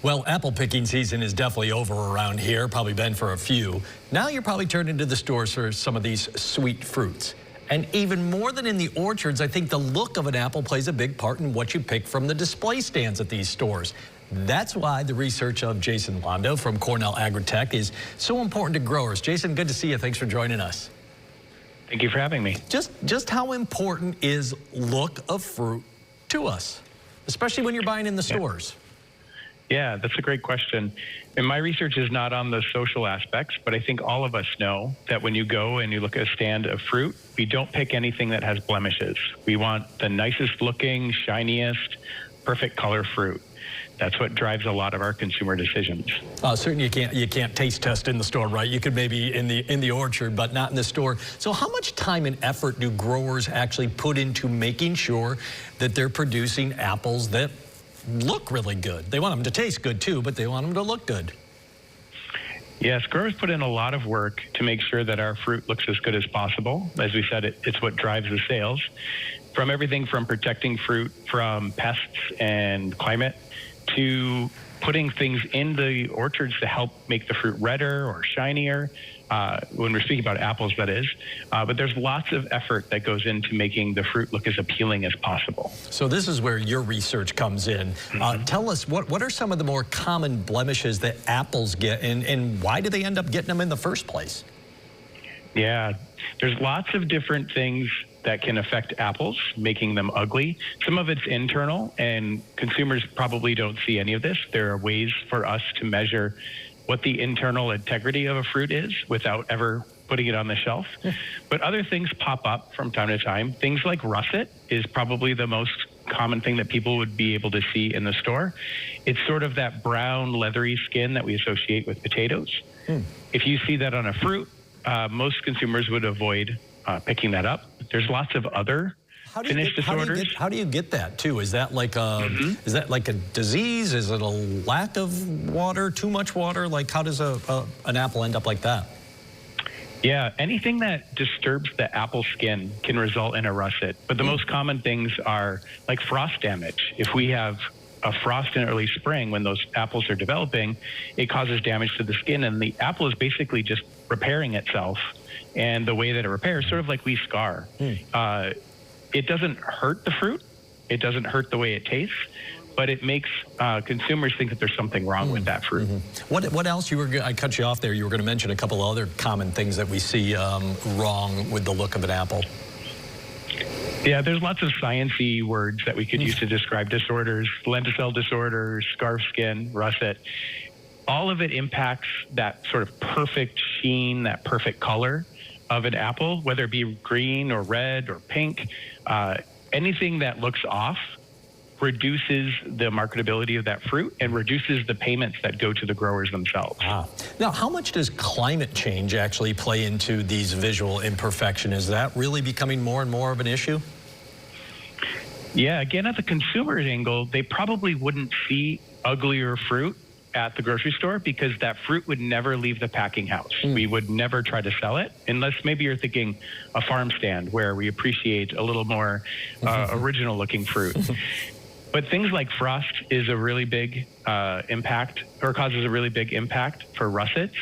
Well, apple picking season is definitely over around here, probably been for a few. Now you're probably turning to the stores for some of these sweet fruits. And even more than in the orchards, I think the look of an apple plays a big part in what you pick from the display stands at these stores. That's why the research of Jason Londo from Cornell Agritech is so important to growers. Jason, good to see you. Thanks for joining us. Thank you for having me. Just how important is look of fruit to us, especially when you're buying in the stores? Yeah, that's a great question. And my research is not on the social aspects, but I think all of us know that when you go and you look at a stand of fruit, we don't pick anything that has blemishes. We want the nicest looking, shiniest, perfect color fruit. That's what drives a lot of our consumer decisions. Certainly you can't taste test in the store, right? You could maybe in the orchard, but not in the store. So how much time and effort do growers actually put into making sure that they're producing apples that look really good? They want them to taste good too, but they want them to look good. Yes, growers put in a lot of work to make sure that our fruit looks as good as possible. As we said, it's what drives the sales. From everything from protecting fruit from pests and climate to putting things in the orchards to help make the fruit redder or shinier, when we're speaking about apples, that is. But there's lots of effort that goes into making the fruit look as appealing as possible. So this is where your research comes in. Tell us, what are some of the more common blemishes that apples get, and why do they end up getting them in the first place? Yeah, there's lots of different things that can affect apples, making them ugly. Some of it's internal, and consumers probably don't see any of this. There are ways for us to measure what the internal integrity of a fruit is without ever putting it on the shelf. But other things pop up from time to time. Things like russet is probably the most common thing that people would be able to see in the store. It's sort of that brown, leathery skin that we associate with potatoes. If you see that on a fruit, most consumers would avoid picking that up. There's lots of other finish disorders. How do you get that too? Is that like a disease? Is it a lack of water, too much water? Like how does an apple end up like that? Yeah, anything that disturbs the apple skin can result in a russet. But the most common things are like frost damage. If we have a frost in early spring when those apples are developing, it causes damage to the skin, and the apple is basically just repairing itself. And the way that it repairs, sort of like we scar. It doesn't hurt the fruit. It doesn't hurt the way it tastes, but it makes consumers think that there's something wrong with that fruit. What else? I cut you off there. You were going to mention a couple other common things that we see wrong with the look of an apple. Yeah, there's lots of sciencey words that we could use to describe disorders: lenticel disorders, scarf skin, russet. All of it impacts that sort of perfect sheen, that perfect color of an apple, whether it be green or red or pink. Anything that looks off reduces the marketability of that fruit and reduces the payments that go to the growers themselves. Now, how much does climate change actually play into these visual imperfections? Is that really becoming more and more of an issue? Yeah, again, at the consumer's angle, they probably wouldn't see uglier fruit at the grocery store because that fruit would never leave the packing house. We would never try to sell it unless maybe you're thinking a farm stand where we appreciate a little more original looking fruit. But things like frost is a really big impact, or causes a really big impact for russets.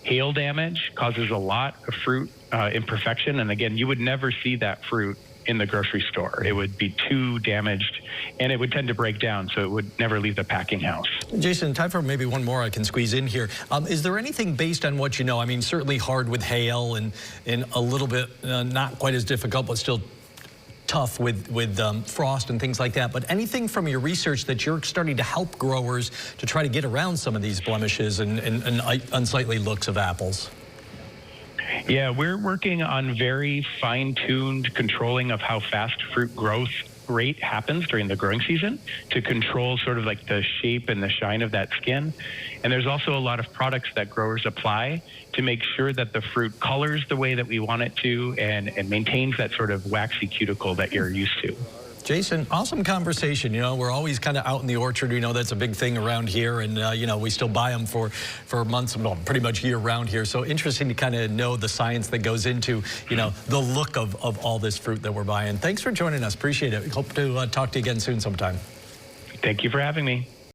Hail damage causes a lot of fruit imperfection. And again, you would never see that fruit in the grocery store. It would be too damaged and it would tend to break down, so it would never leave the packing house. Jason, time for maybe one more I can squeeze in here. Is there anything based on what you know? I mean, certainly hard with hail and a little bit not quite as difficult, but still tough with frost and things like that. But anything from your research that you're starting to help growers to try to get around some of these blemishes and unsightly looks of apples? Yeah, we're working on very fine-tuned controlling of how fast fruit growth rate happens during the growing season to control sort of like the shape and the shine of that skin. And there's also a lot of products that growers apply to make sure that the fruit colors the way that we want it to and maintains that sort of waxy cuticle that you're used to. Jason, awesome conversation. You know, we're always kind of out in the orchard. We know that's a big thing around here, and you know, we still buy them for months, well, pretty much year round here. So interesting to kind of know the science that goes into, you know, the look of all this fruit that we're buying. Thanks for joining us. Appreciate it. Hope to talk to you again soon sometime. Thank you for having me.